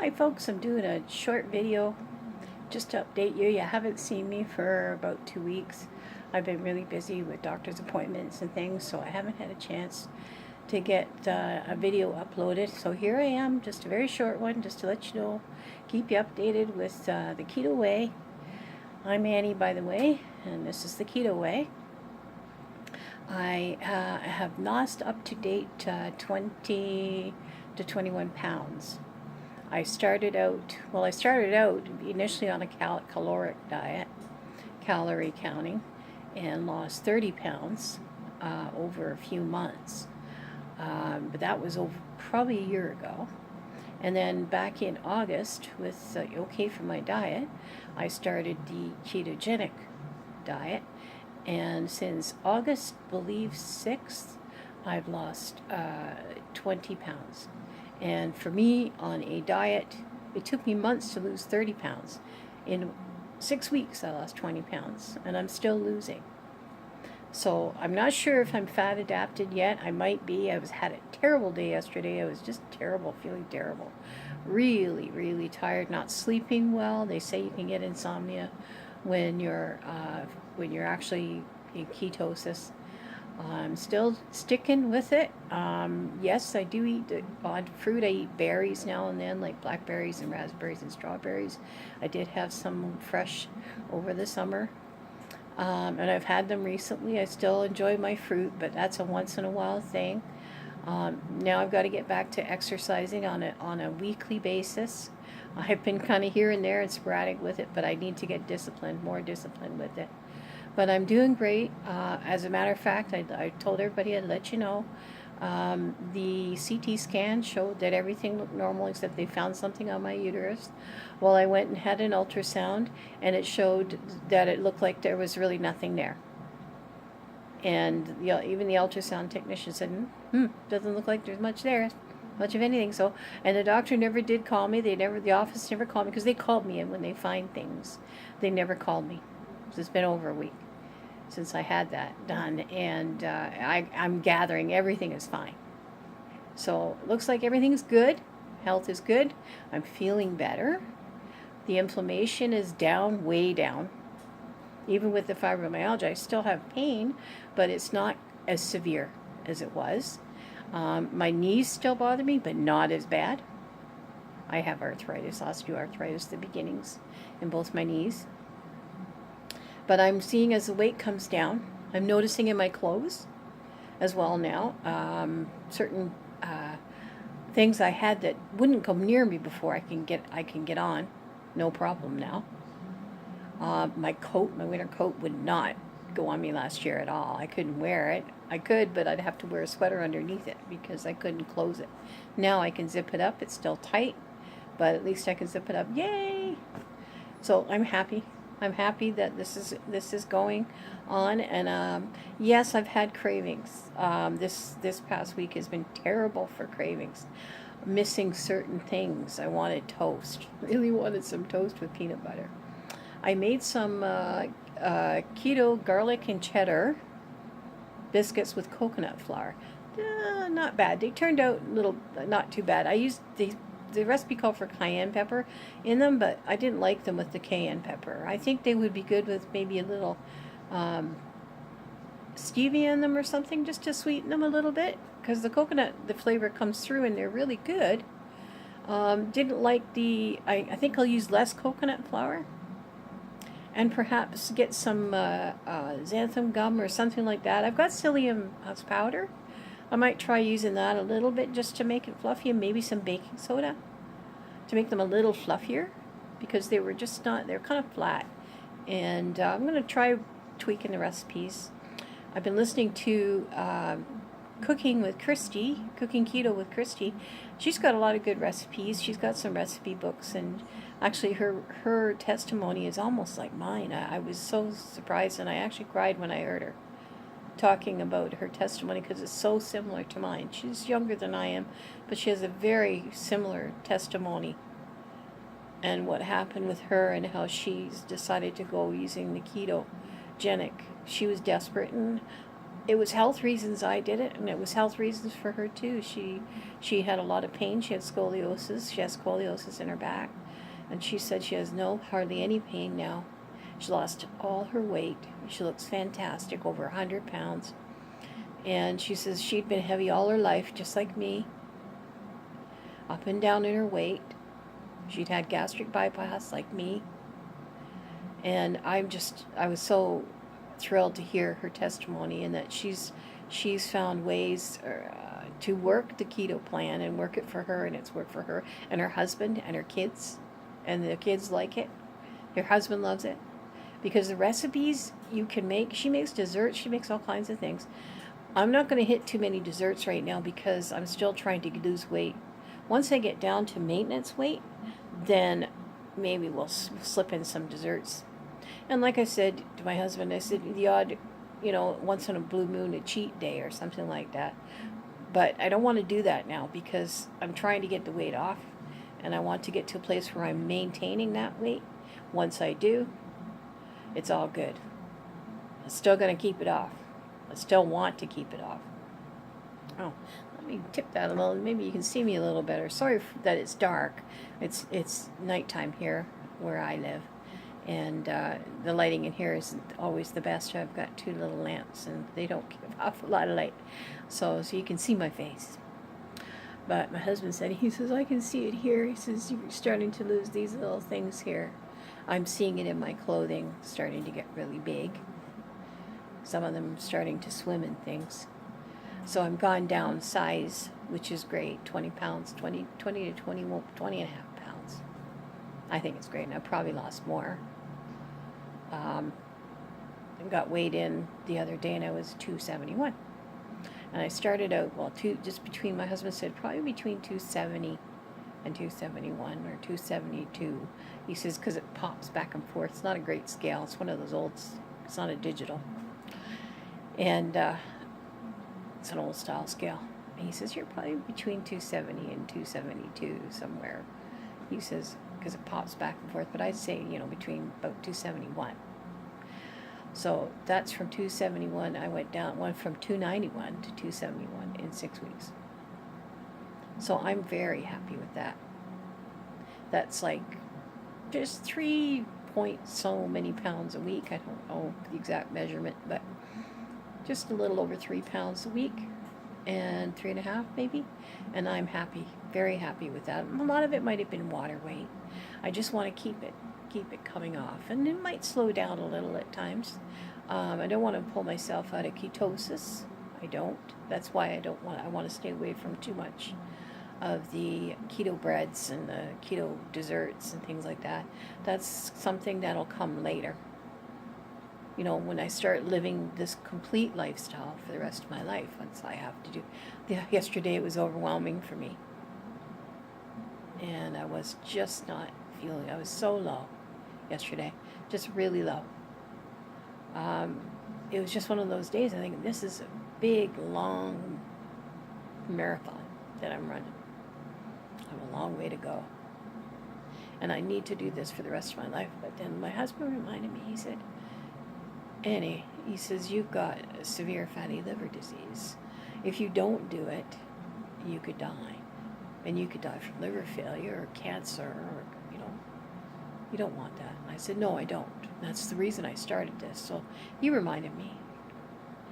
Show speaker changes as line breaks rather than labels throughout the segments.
Hi folks, I'm doing a short video just to update you. You haven't seen me for about 2 weeks. I've been really busy with doctor's appointments and things, so I haven't had a chance to get a video uploaded. So here I am, just a very short one, just to let you know, keep you updated with the Keto Way. I'm Annie, by the way, and this is the Keto Way. I have lost up to date 20 to 21 pounds. I started out initially on a caloric diet, calorie counting, and lost 30 pounds over a few months. But that was probably a year ago. And then back in August, with okay for my diet, I started the ketogenic diet. And since August, believe 6th, I've lost 20 pounds. And for me, on a diet, it took me months to lose 30 pounds. In 6 weeks, I lost 20 pounds, and I'm still losing. So I'm not sure if I'm fat adapted yet. I might be. Had a terrible day yesterday. I was just terrible, feeling terrible. Really, really tired, not sleeping well. They say you can get insomnia when you're actually in ketosis. I'm still sticking with it. Yes, I do eat odd fruit. I eat berries now and then, like blackberries and raspberries and strawberries. I did have some fresh over the summer, and I've had them recently. I still enjoy my fruit, but that's a once in a while thing. Now I've got to get back to exercising on a weekly basis. I've been kind of here and there and sporadic with it, but I need to get more disciplined with it. But I'm doing great. As a matter of fact, I told everybody I'd let you know. The CT scan showed that everything looked normal except they found something on my uterus. Well, I went and had an ultrasound, and it showed that it looked like there was really nothing there. And even the ultrasound technician said, doesn't look like there's much there, much of anything. So, and the doctor never did call me. The office never called me, because they called me when they find things. They never called me. So it's been over a week since I had that done, and I'm gathering everything is fine. So it looks like everything's good. Health is good. I'm feeling better. The inflammation is down, way down. Even with the fibromyalgia, I still have pain, but it's not as severe as it was. My knees still bother me, but not as bad. I have arthritis, osteoarthritis, the beginnings in both my knees. But I'm seeing as the weight comes down, I'm noticing in my clothes as well now, certain things I had that wouldn't come near me before I can get on, no problem now. My winter coat would not go on me last year at all. I couldn't wear it. I could, but I'd have to wear a sweater underneath it because I couldn't close it. Now I can zip it up. It's still tight, but at least I can zip it up. Yay! So I'm happy. I'm happy that this is going on, and yes, I've had cravings. This past week has been terrible for cravings. Missing certain things. I wanted toast. Really wanted some toast with peanut butter. I made some keto garlic and cheddar biscuits with coconut flour. Not bad. They turned out not too bad. I used the recipe called for cayenne pepper in them, but I didn't like them with the cayenne pepper. I think they would be good with maybe a little stevia in them or something, just to sweeten them a little bit, because the flavor comes through and they're really good. Didn't like I think I'll use less coconut flour, and perhaps get some xanthan gum or something like that. I've got psyllium husk powder. I might try using that a little bit just to make it fluffy, and maybe some baking soda to make them a little fluffier, because they were they're kind of flat. And I'm going to try tweaking the recipes. I've been listening to Cooking Keto with Christy. She's got a lot of good recipes. She's got some recipe books, and actually her testimony is almost like mine. I was so surprised, and I actually cried when I heard her talking about her testimony, because it's so similar to mine. She's younger than I am, but she has a very similar testimony, and what happened with her and how she's decided to go using the ketogenic. She was desperate, and it was health reasons I did it, and it was health reasons for her too. She had a lot of pain. She had scoliosis. She has scoliosis in her back, and she said she has hardly any pain now. She lost all her weight. She looks fantastic, over 100 pounds. And she says she'd been heavy all her life, just like me, up and down in her weight. She'd had gastric bypass like me. And I was so thrilled to hear her testimony, and that she's found ways to work the keto plan and work it for her, and it's worked for her and her husband and her kids, and the kids like it. Her husband loves it because the recipes you can make, she makes desserts, she makes all kinds of things. I'm not going to hit too many desserts right now because I'm still trying to lose weight. Once I get down to maintenance weight, then maybe we'll slip in some desserts. And like I said to my husband, I said the odd, once in a blue moon, a cheat day or something like that. But I don't want to do that now because I'm trying to get the weight off, and I want to get to a place where I'm maintaining that weight. Once I do, it's all good. I'm still going to keep it off. I still want to keep it off. Oh, let me tip that a little. Maybe you can see me a little better. Sorry that it's dark. It's nighttime here where I live. And the lighting in here isn't always the best. I've got 2 little lamps, and they don't give off a lot of light. So you can see my face. But my husband said, he says, I can see it here. He says, you're starting to lose these little things here. I'm seeing it in my clothing, starting to get really big. Some of them starting to swim in things. So I'm gone down size, which is great, 20 pounds, 20 to 20 and a half pounds. I think it's great, and I probably lost more. I got weighed in the other day, and I was 271. And I started out, just between, my husband said, probably between 270 and 271, or 272. He says, because it pops back and forth. It's not a great scale. It's one of those old, it's not a digital. And it's an old style scale. And he says, you're probably between 270 and 272 somewhere. He says, because it pops back and forth. But I'd say, between about 271. So that's from 271. I went from 291 to 271 in 6 weeks. So I'm very happy with that. That's like just 3 point so many pounds a week. I don't know the exact measurement, but just a little over 3 pounds a week, and 3.5 maybe. And I'm happy, very happy with that. A lot of it might have been water weight. I just want to keep it coming off, and it might slow down a little at times. I don't want to pull myself out of ketosis. I don't. That's why I want to stay away from too much of the keto breads and the keto desserts and things like that. That's something that'll come later. When I start living this complete lifestyle for the rest of my life, once I have to do. Yesterday it was overwhelming for me. And I was just not feeling, I was so low yesterday, just really low. It was just one of those days. I think this is a big, long marathon that I'm running. I have a long way to go. And I need to do this for the rest of my life. But then my husband reminded me, he said, Annie, he says, you've got a severe fatty liver disease. If you don't do it, you could die. And you could die from liver failure or cancer, or, you don't want that. And I said, no, I don't. That's the reason I started this. So he reminded me.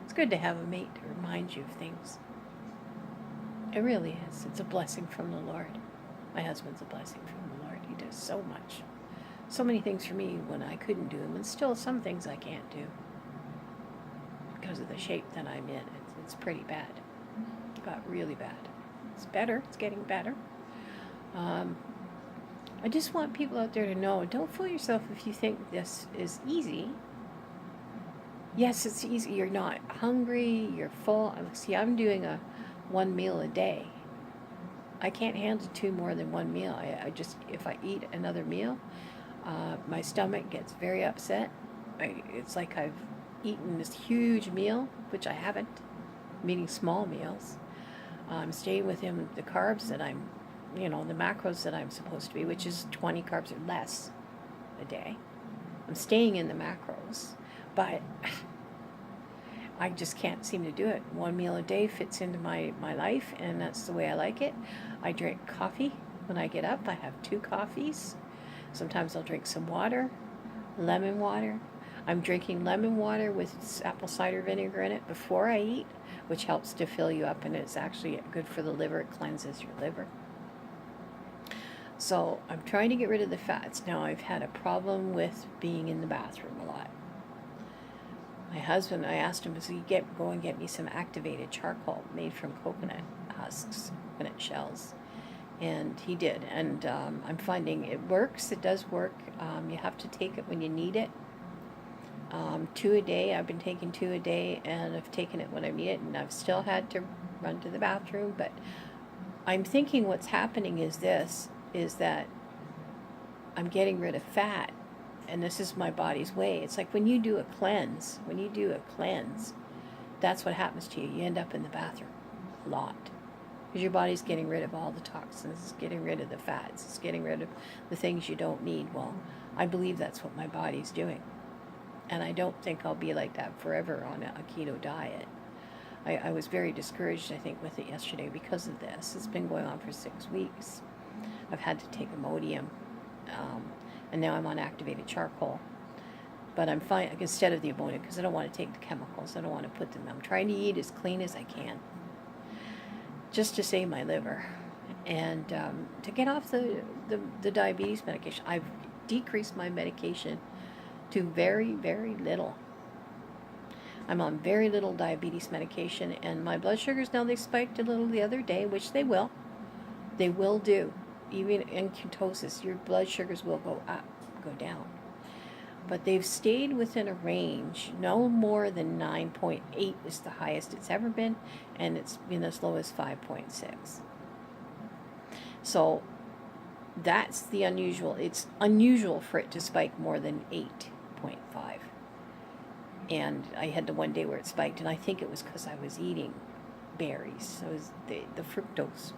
It's good to have a mate to remind you of things. It really is. It's a blessing from the Lord. My husband's a blessing from the Lord. He does so much. So many things for me when I couldn't do them, and still some things I can't do because of the shape that I'm in. It's pretty bad. It got really bad. It's better. It's getting better. I just want people out there to know, don't fool yourself if you think this is easy. Yes, it's easy. You're not hungry. You're full. See, I'm doing a 1 meal a day. I can't handle 2 more than 1 meal. I just, if I eat another meal, my stomach gets very upset. It's like I've eaten this huge meal, which I haven't. I'm eating small meals. I'm staying within the carbs that I'm, the macros that I'm supposed to be, which is 20 carbs or less a day. I'm staying in the macros, but I just can't seem to do it. One meal a day fits into my life, and that's the way I like it. I drink coffee when I get up. I have 2 coffees. Sometimes I'll drink some water, lemon water. I'm drinking lemon water with apple cider vinegar in it before I eat, which helps to fill you up, and it's actually good for the liver. It cleanses your liver. So I'm trying to get rid of the fats. Now, I've had a problem with being in the bathroom a lot. My husband, I asked him, go and get me some activated charcoal made from coconut husks, coconut shells. And he did. And I'm finding it works. It does work. You have to take it when you need it. 2 a day. I've been taking 2 a day, and I've taken it when I need it, and I've still had to run to the bathroom. But I'm thinking what's happening is that I'm getting rid of fat, and this is my body's way. It's like when you do a cleanse, that's what happens to you. You end up in the bathroom a lot. Because your body's getting rid of all the toxins, it's getting rid of the fats, it's getting rid of the things you don't need. Well, I believe that's what my body's doing. And I don't think I'll be like that forever on a keto diet. I was very discouraged, I think, with it yesterday because of this. It's been going on for 6 weeks. I've had to take Imodium, and now I'm on activated charcoal. But I'm fine instead of the Imodium because I don't want to take the chemicals. I don't want to put them. I'm trying to eat as clean as I can, just to save my liver, and to get off the diabetes medication. I've decreased my medication to very, very little. I'm on very little diabetes medication, and my blood sugars now, they spiked a little the other day, which they will. They will do. Even in ketosis, your blood sugars will go up, go down. But they've stayed within a range. No more than 9.8 is the highest it's ever been, and it's been as low as 5.6. So that's the unusual. It's unusual for it to spike more than 8.5. And I had the one day where it spiked, and I think it was because I was eating berries. So it was the fructose,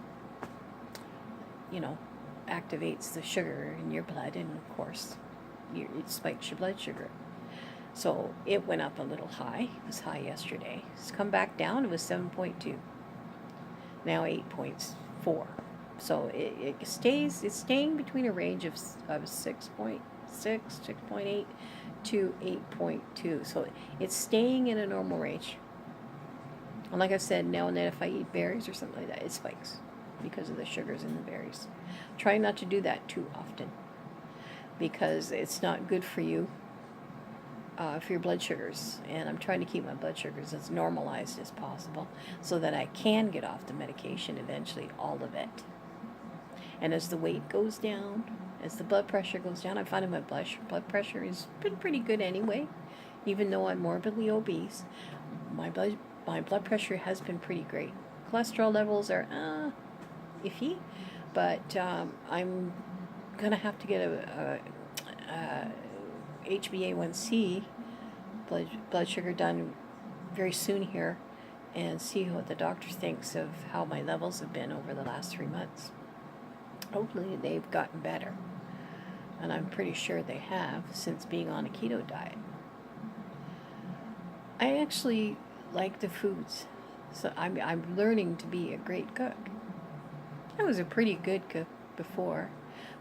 activates the sugar in your blood, and of course, it spikes your blood sugar. So it went up a little high. It was high yesterday. It's come back down. It was 7.2. Now 8.4. So it's staying between a range of 6.6, 6.8 to 8.2. So it's staying in a normal range. And like I said, now and then if I eat berries or something like that, it spikes because of the sugars in the berries. Try not to do that too often, because it's not good for you, for your blood sugars. And I'm trying to keep my blood sugars as normalized as possible so that I can get off the medication eventually, all of it. And as the weight goes down, as the blood pressure goes down, I'm finding my blood pressure has been pretty good anyway. Even though I'm morbidly obese, my blood pressure has been pretty great. Cholesterol levels are iffy, but I'm gonna have to get a HbA1c blood sugar done very soon here, and see what the doctor thinks of how my levels have been over the last 3 months. Hopefully they've gotten better, and I'm pretty sure they have since being on a keto diet. I actually like the foods, so I'm learning to be a great cook. I was a pretty good cook before,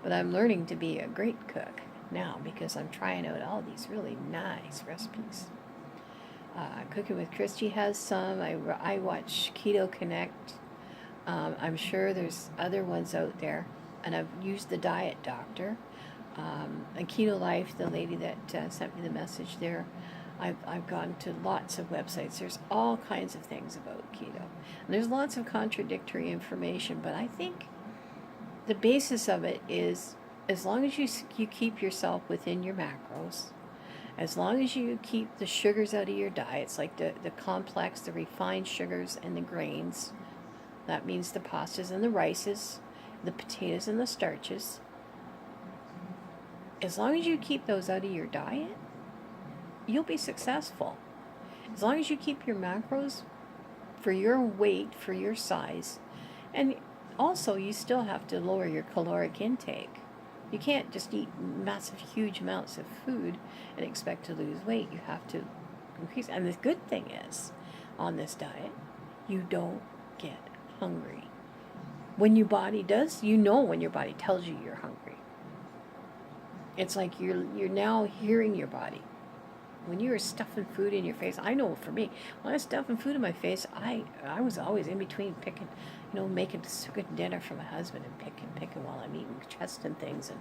but I'm learning to be a great cook now because I'm trying out all these really nice recipes. Cooking with Christy has some. I watch Keto Connect. I'm sure there's other ones out there, and I've used the Diet Doctor. And Keto Life, the lady that sent me the message there, I've gone to lots of websites. There's all kinds of things about keto. And there's lots of contradictory information, but I think the basis of it is, as long as you keep yourself within your macros, as long as you keep the sugars out of your diets, like the complex, the refined sugars and the grains, that means the pastas and the rices, the potatoes and the starches, as long as you keep those out of your diet, you'll be successful. As long as you keep your macros for your weight, for your size, and also you still have to lower your caloric intake. You can't just eat massive, huge amounts of food and expect to lose weight. You have to increase. And the good thing is, on this diet, you don't get hungry. When your body does, you know when your body tells you you're hungry. It's like you're now hearing your body. When you were stuffing food in your face, I know for me, when I was stuffing food in my face, I was always in between picking, making good dinner for my husband and picking while I'm eating, testing things. And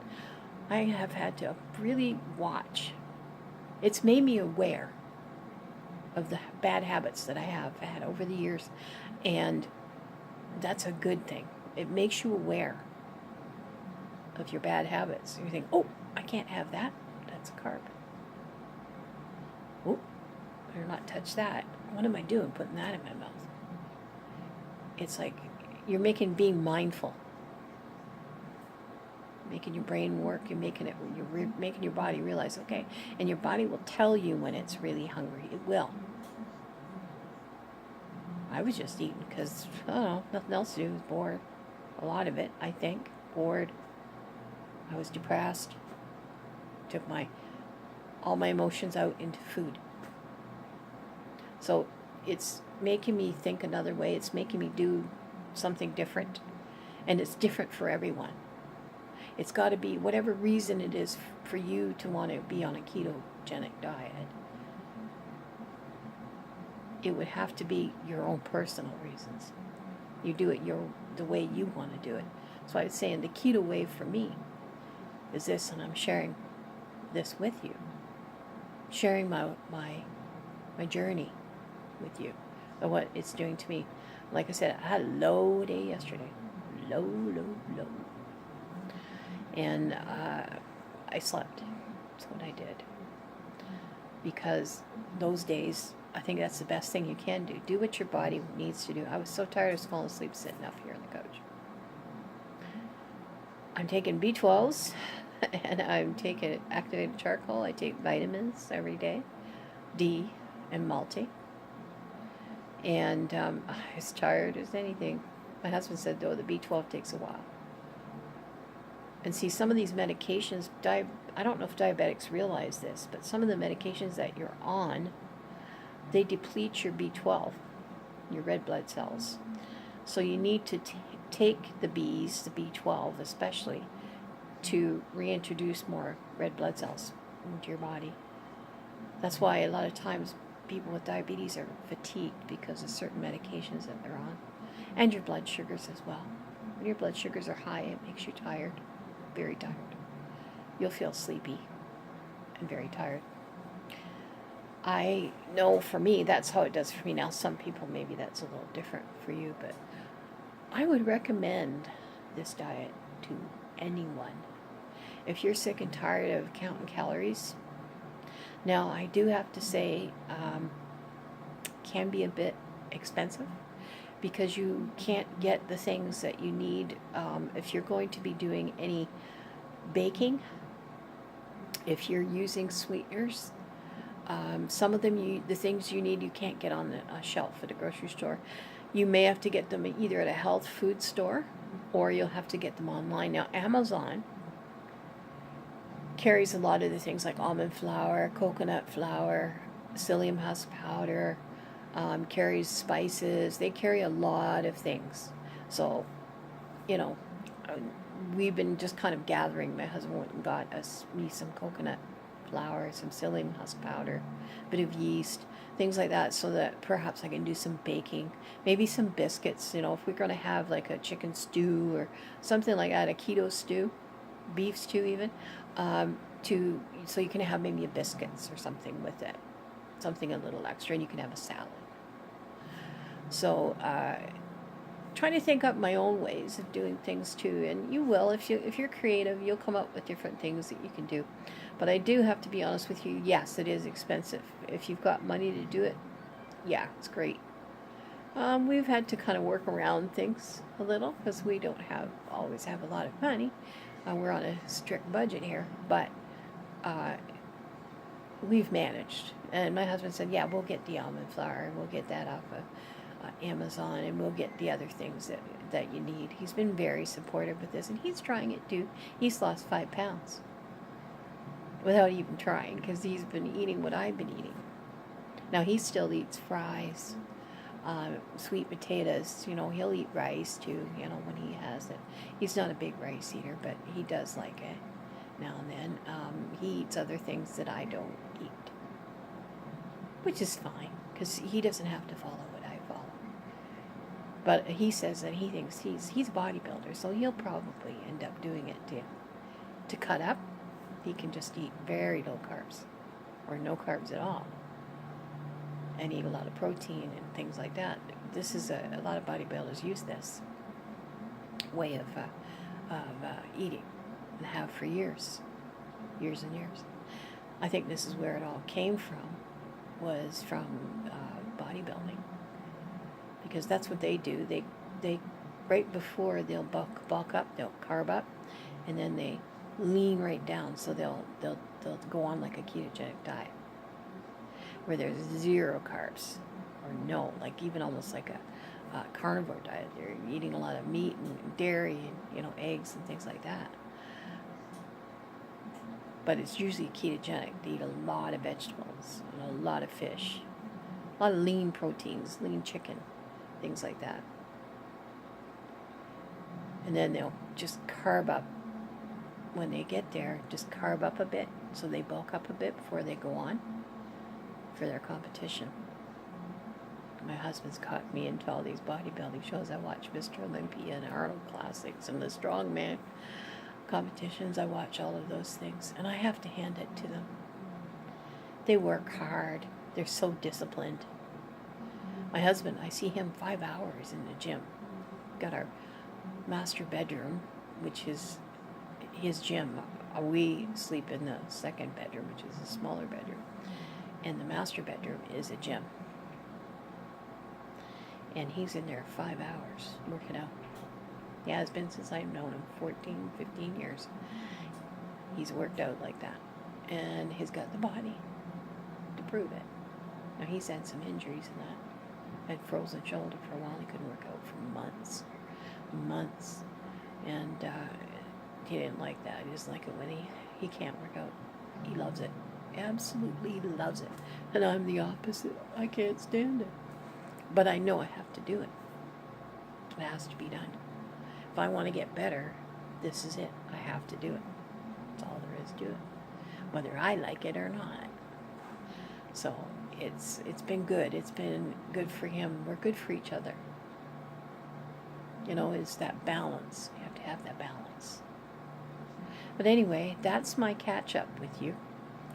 I have had to really watch. It's made me aware of the bad habits that I have had over the years. And that's a good thing. It makes you aware of your bad habits. You think, oh, I can't have that. That's a carb. Oh, better not touch that. What am I doing putting that in my mouth? It's like you're being mindful. Making your brain work, you're making your body realize, okay, and your body will tell you when it's really hungry. It will. I was just eating because, I don't know, nothing else to do. I was bored. A lot of it, I think. Bored. I was depressed. Took all my emotions out into food. So it's making me think another way. It's making me do something different. And it's different for everyone. It's got to be whatever reason it is for you to want to be on a ketogenic diet. It would have to be your own personal reasons. You do it the way you want to do it. So I was saying the keto way for me is this, and I'm sharing this with you. Sharing my journey with you, of what it's doing to me. Like I said, I had a low day yesterday. Low. And I slept. That's what I did. Because those days, I think that's the best thing you can do. Do what your body needs to do. I was so tired, I was falling asleep sitting up here on the couch. I'm taking B12s, and I'm taking activated charcoal. I take vitamins every day, D and multi. And I'm as tired as anything. My husband said, though, the B12 takes a while. And see, some of these medications, I don't know if diabetics realize this, but some of the medications that you're on, they deplete your B12, your red blood cells. So you need to take the B12 especially, to reintroduce more red blood cells into your body. That's why a lot of times people with diabetes are fatigued because of certain medications that they're on. And your blood sugars as well. When your blood sugars are high, it makes you tired. Very tired. You'll feel sleepy and very tired. I know for me, that's how it does for me now. Some people, maybe that's a little different for you, but I would recommend this diet to anyone. If you're sick and tired of counting calories, now I do have to say, can be a bit expensive because you can't get the things that you need if you're going to be doing any baking. If you're using sweeteners, some of them, the things you need, you can't get on the shelf at a grocery store. You may have to get them either at a health food store or you'll have to get them online. Now, Amazon carries a lot of the things like almond flour, coconut flour, psyllium husk powder, carries spices. They carry a lot of things. So, we've been just kind of gathering. My husband went and got me some coconut flour, some psyllium husk powder, a bit of yeast, things like that, so that perhaps I can do some baking, maybe some biscuits. If we're going to have like a chicken stew or something like that, a keto stew, beef stew even, so you can have maybe a biscuits or something with it, something a little extra, and you can have a salad. So trying to think up my own ways of doing things too, and you will, if you're creative, you'll come up with different things that you can do. But I do have to be honest with you, yes, it is expensive. If you've got money to do it, yeah, it's great. We've had to kind of work around things a little because we don't always have a lot of money. We're on a strict budget here, but we've managed. And my husband said, yeah, we'll get the almond flour, and we'll get that off of Amazon, and we'll get the other things that you need. He's been very supportive with this, and he's trying it too. He's lost 5 pounds without even trying because he's been eating what I've been eating. Now he still eats fries, sweet potatoes. He'll eat rice too. When he has it. He's not a big rice eater, but he does like it now and then. He eats other things that I don't eat, which is fine because he doesn't have to follow what I follow. But he says that he thinks he's a bodybuilder, so he'll probably end up doing it to cut up. He can just eat very low carbs or no carbs at all and eat a lot of protein and things like that. This is a lot of bodybuilders use this way of eating and have for years and years. I think this is where it all came from, was from bodybuilding, because that's what they do. They right before they'll bulk up, they'll carb up, and then they lean right down. So they'll go on like a ketogenic diet where there's zero carbs or no, like even almost like a carnivore diet. They're eating a lot of meat and dairy and eggs and things like that. But it's usually ketogenic. They eat a lot of vegetables and a lot of fish, a lot of lean proteins, lean chicken, things like that. And then they'll just carb up when they get there, just carb up a bit so they bulk up a bit before they go on for their competition. My husband's caught me into all these bodybuilding shows. I watch Mr. Olympia and Arnold Classics and the strongman competitions. I watch all of those things, and I have to hand it to them. They work hard. They're so disciplined. My husband, I see him 5 hours in the gym. Got our master bedroom, which is his gym. We sleep in the second bedroom, which is a smaller bedroom, and the master bedroom is a gym. And he's in there 5 hours working out. He has been since I've known him, 14, 15 years. He's worked out like that. And he's got the body to prove it. Now, he's had some injuries in that. Had frozen shoulder for a while. He couldn't work out for months. And he didn't like that. He doesn't like it when he can't work out. He loves it. Absolutely loves it. And I'm the opposite. I can't stand it. But I know I have to do it. It has to be done. If I want to get better, this is it. I have to do it. That's all there is to it. Whether I like it or not. So it's been good. It's been good for him. We're good for each other. It's that balance. You have to have that balance. But anyway, that's my catch up with you.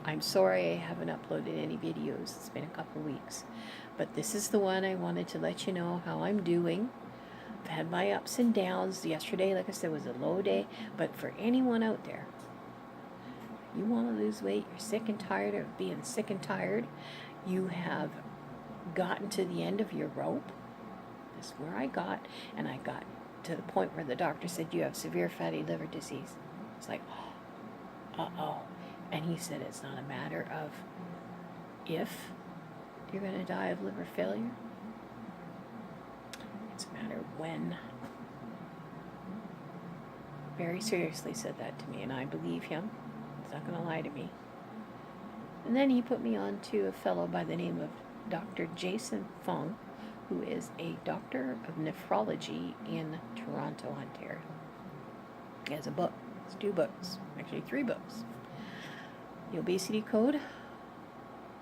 I'm sorry I haven't uploaded any videos. It's been a couple weeks. But this is the one I wanted to let you know how I'm doing. I've had my ups and downs. Yesterday, like I said, was a low day. But for anyone out there, you want to lose weight, you're sick and tired of being sick and tired, you have gotten to the end of your rope. This is where I got. And I got to the point where the doctor said, you have severe fatty liver disease. It's like, uh-oh. And he said it's not a matter of if you're going to die of liver failure. It's a matter of when. Very seriously said that to me, and I believe him. He's not going to lie to me. And then he put me on to a fellow by the name of Dr. Jason Fung, who is a doctor of nephrology in Toronto, Ontario. He has a book. It's 2 books. Actually 3 books. The obesity code,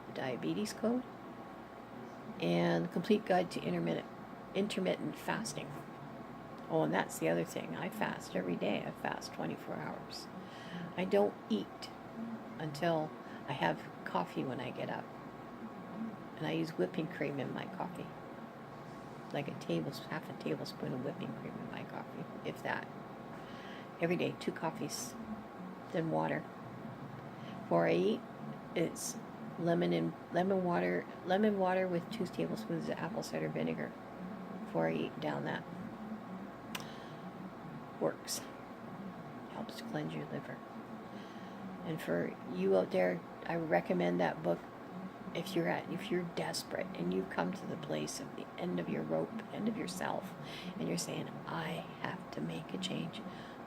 the diabetes code, and the complete guide to intermittent fasting. Oh, and that's the other thing. I fast every day. I fast 24 hours. I don't eat until I have coffee when I get up. And I use whipping cream in my coffee. Like half a tablespoon of whipping cream in my coffee, if that. Every day, 2 coffees, then water. Before I eat, it's lemon water with 2 tablespoons of apple cider vinegar. Before I eat, down that. Works. Helps to cleanse your liver. And for you out there, I recommend that book. If you're desperate and you come to the place of the end of your rope, end of yourself, and you're saying, I have to make a change.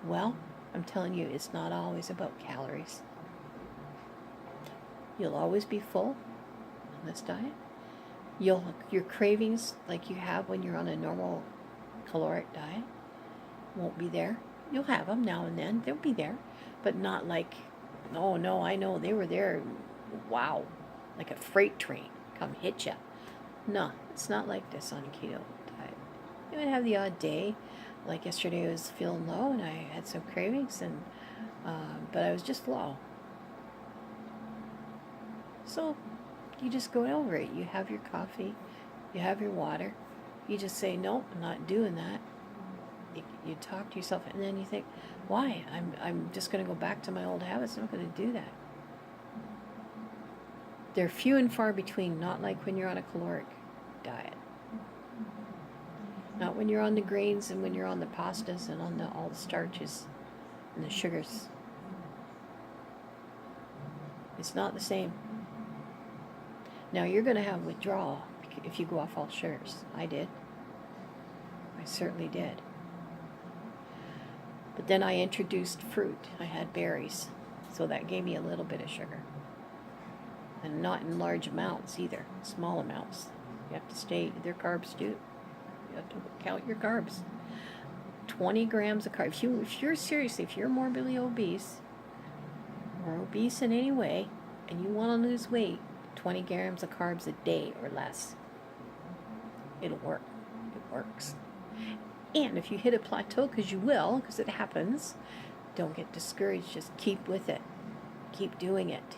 Well, I'm telling you, it's not always about calories. You'll always be full on this diet, Your cravings like you have when you're on a normal caloric diet won't be there. You'll have them now and then. They'll be there, but not like, oh no, I know they were there. Wow, like a freight train come hit you. No, it's not like this on a keto diet. You might have the odd day, like yesterday I was feeling low and I had some cravings, and but I was just low. So you just go over it. You have your coffee, you have your water. You just say, nope, I'm not doing that. You talk to yourself, and then you think, why? I'm just going to go back to my old habits. I'm not going to do that. They're few and far between, not like when you're on a caloric diet. Not when you're on the grains and when you're on the pastas and on all the starches and the sugars. It's not the same. Now you're going to have withdrawal if you go off all sugars. I did. I certainly did. But then I introduced fruit. I had berries. So that gave me a little bit of sugar. And not in large amounts either. Small amounts. You have to stay, they're carbs too. You have to count your carbs. 20 grams of carbs. If you're morbidly obese, or obese in any way, and you want to lose weight, 20 grams of carbs a day or less. It'll work. It works. And if you hit a plateau, because you will, because it happens, don't get discouraged. Just keep with it. Keep doing it.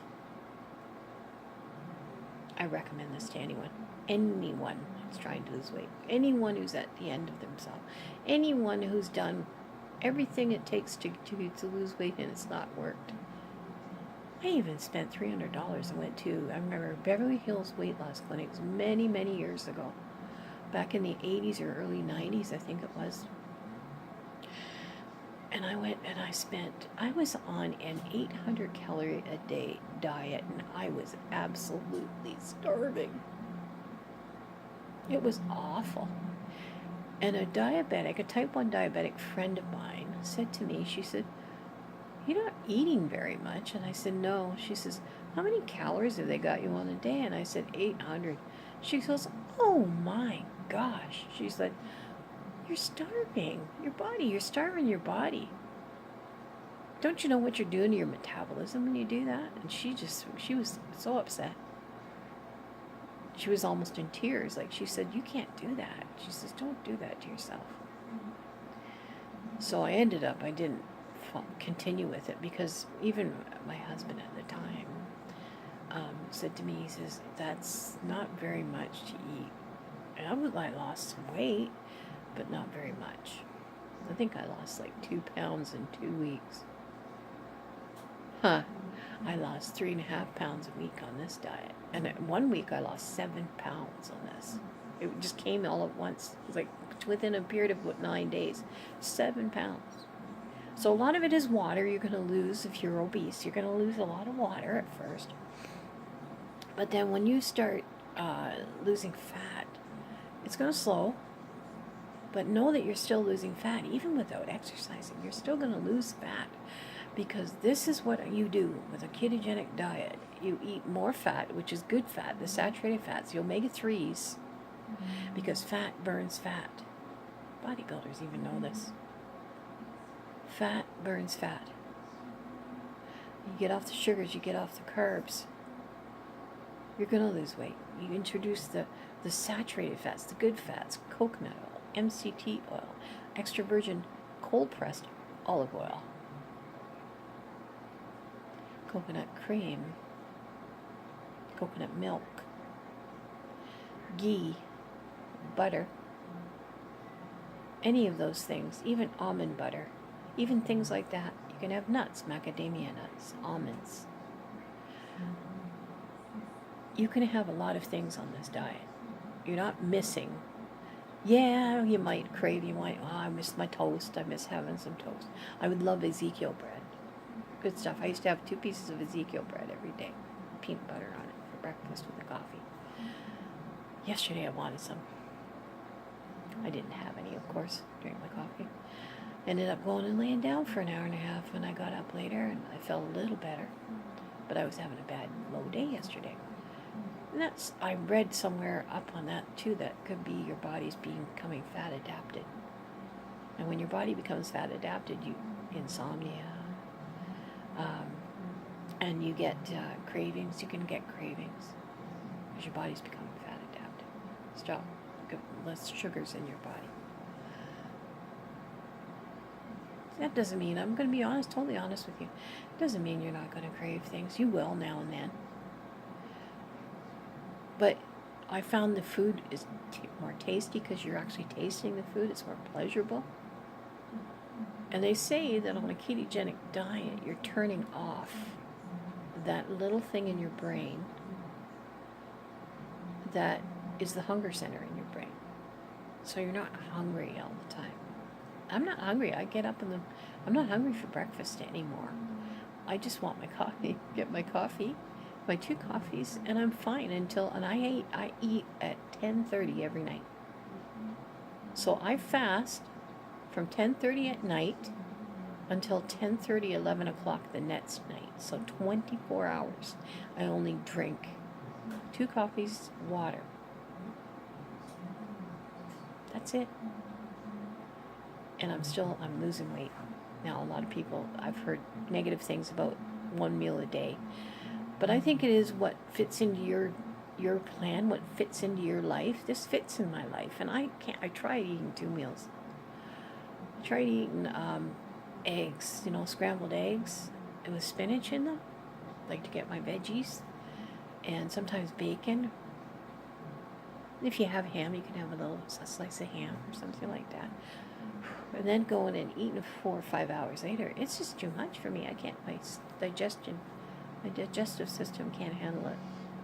I recommend this to anyone. Anyone who's trying to lose weight. Anyone who's at the end of themselves. Anyone who's done everything it takes to lose weight and it's not worked. I even spent $300 and went to, I remember, Beverly Hills Weight Loss Clinics many, many years ago. Back in the 80s or early 90s, I think it was. And I went and I was on an 800 calorie a day diet, and I was absolutely starving. It was awful. And a type 1 diabetic friend of mine said to me, she said, "You're not eating very much." And I said, "No." She says, "How many calories have they got you on a day?" And I said, 800. She goes, "Oh my gosh." She's like, "You're starving you're starving your body. Don't you know what you're doing to your metabolism when you do that?" And she was so upset. She was almost in tears. Like, she said, "You can't do that." She says, "Don't do that to yourself." So I didn't continue with it, because even my husband at the time said to me, he says, "That's not very much to eat." And I lost some weight, but not very much. I think I lost like 2 pounds in 2 weeks. I lost 3.5 pounds a week on this diet. And 1 week I lost 7 pounds on this. It just came all at once. It was like within a period of 9 days. 7 pounds. So a lot of it is water. You're going to lose, if you're obese, you're going to lose a lot of water at first. But then when you start losing fat, it's going to slow. But know that you're still losing fat. Even without exercising, you're still going to lose fat. Because this is what you do with a ketogenic diet. You eat more fat, which is good fat, the saturated fats, the omega-3s, because fat burns fat. Bodybuilders even know this. Fat burns fat. You get off the sugars, you get off the carbs, you're going to lose weight. You introduce the saturated fats, the good fats, coconut oil, MCT oil, extra virgin cold-pressed olive oil, coconut cream, coconut milk, ghee, butter, any of those things, even almond butter, even things like that. You can have nuts, macadamia nuts, almonds. You can have a lot of things on this diet. You're not missing. Yeah, you might, I miss my toast. I miss having some toast. I would love Ezekiel bread. Good stuff. I used to have 2 pieces of Ezekiel bread every day. Peanut butter on it for breakfast with the coffee. Yesterday I wanted some. I didn't have any, of course, during my coffee. Ended up going and laying down for an hour and a half, and I got up later and I felt a little better. But I was having a bad, low day yesterday. And that's, I read somewhere up on that too, that could be your body's becoming fat adapted. And when your body becomes fat adapted, you insomnia, um, and you get cravings. You can get cravings because your body's becoming fat adapted. Stop, less sugars in your body. That doesn't mean, I'm going to be honest, totally honest with you. It doesn't mean you're not going to crave things. You will now and then. But I found the food is more tasty because you're actually tasting the food. It's more pleasurable. And they say that on a ketogenic diet, you're turning off that little thing in your brain that is the hunger center in your brain. So you're not hungry all the time. I'm not hungry. I get up I'm not hungry for breakfast anymore. I just want my coffee. Get my coffee, my 2 coffees, and I'm fine and I eat at 10:30 every night. So I fast from 10:30 at night until 10:30, 11 o'clock the next night. So 24 hours. I only drink 2 coffees, water. That's it. And I'm losing weight. Now, a lot of people, I've heard negative things about 1 meal a day. But I think it is what fits into your plan, what fits into your life. This fits in my life. And I tried eating 2 meals. I tried eating eggs, scrambled eggs with spinach in them. I like to get my veggies. And sometimes bacon. If you have ham, you can have a slice of ham or something like that. And then going and eating 4 or 5 hours later, it's just too much for me. I can't, my digestive system can't handle it.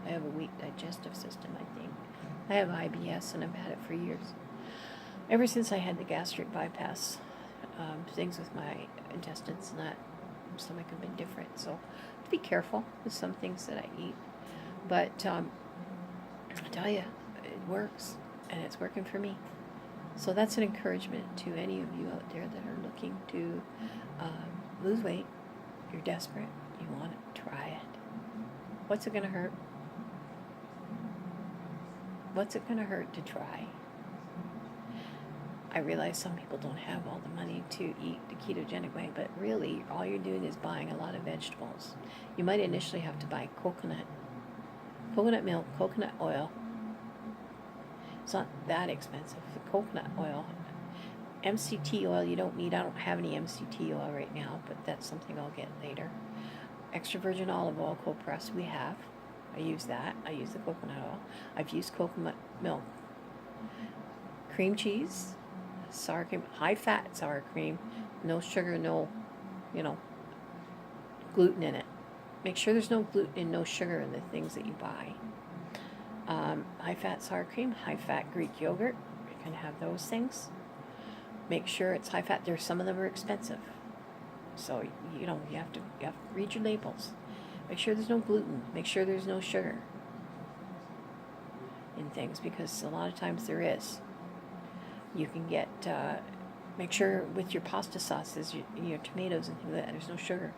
I have a weak digestive system, I think. I have IBS and I've had it for years. Ever since I had the gastric bypass, things with my intestines and that stomach have been different. So be careful with some things that I eat. But I tell you, it works, and it's working for me. So that's an encouragement to any of you out there that are looking to lose weight. You're desperate. You want to try it. What's it going to hurt? What's it going to hurt to try? I realize some people don't have all the money to eat the ketogenic way, but really all you're doing is buying a lot of vegetables. You might initially have to buy coconut milk, coconut oil. It's not that expensive. The coconut oil. MCT oil you don't need. I don't have any MCT oil right now, but that's something I'll get later. Extra virgin olive oil, cold press, we have. I use that. I use the coconut oil. I've used coconut milk. Cream cheese, sour cream, high fat sour cream, no sugar, no, gluten in it. Make sure there's no gluten and no sugar in the things that you buy. High fat sour cream, high fat Greek yogurt. You can have those things. Make sure it's high fat. Some of them are expensive, so you have to read your labels. Make sure there's no gluten. Make sure there's no sugar in things, because a lot of times there is. You can get. Make sure with your pasta sauces, your tomatoes and things like that, there's no sugar.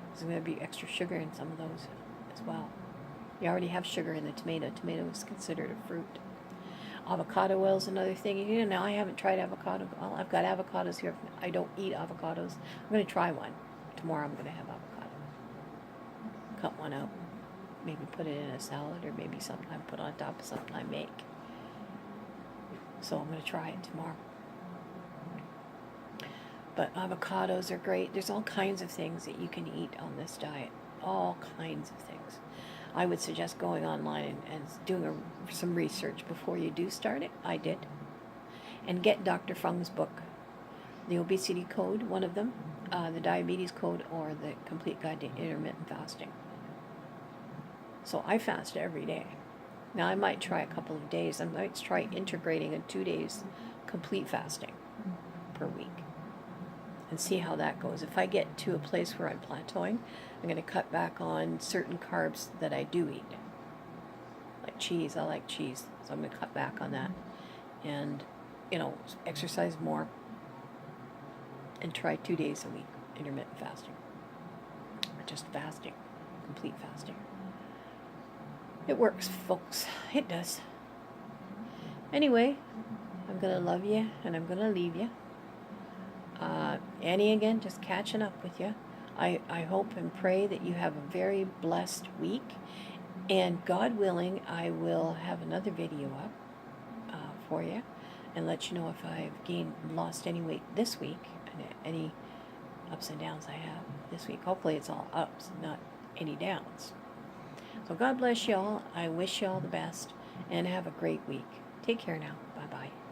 There's going to be extra sugar in some of those as well. You already have sugar in the tomato. Tomato is considered a fruit. Avocado oil is another thing. Now I haven't tried avocado. Well, I've got avocados here. I don't eat avocados. I'm going to try one. Tomorrow I'm going to have avocado. Cut one out. Maybe put it in a salad, or maybe sometime put on top of something I make. So I'm going to try it tomorrow. But avocados are great. There's all kinds of things that you can eat on this diet. All kinds of things. I would suggest going online and doing some research before you do start it. I did. And get Dr. Fung's book. The Obesity Code, one of them. The Diabetes Code, or the Complete Guide to Intermittent Fasting. So I fast every day. Now I might try a couple of days. I might try integrating a 2 days complete fasting per week. And see how that goes. If I get to a place where I'm plateauing, I'm going to cut back on certain carbs that I do eat. Like cheese. I like cheese. So I'm going to cut back on that. And, exercise more. And try 2 days a week, intermittent fasting. Or just fasting. Complete fasting. It works, folks. It does. Anyway, I'm going to love you and I'm going to leave you. Annie again, just catching up with you. I hope and pray that you have a very blessed week. And God willing, I will have another video up for you and let you know if I've lost any weight this week and any ups and downs I have this week. Hopefully it's all ups, not any downs. So God bless you all. I wish you all the best and have a great week. Take care now. Bye-bye.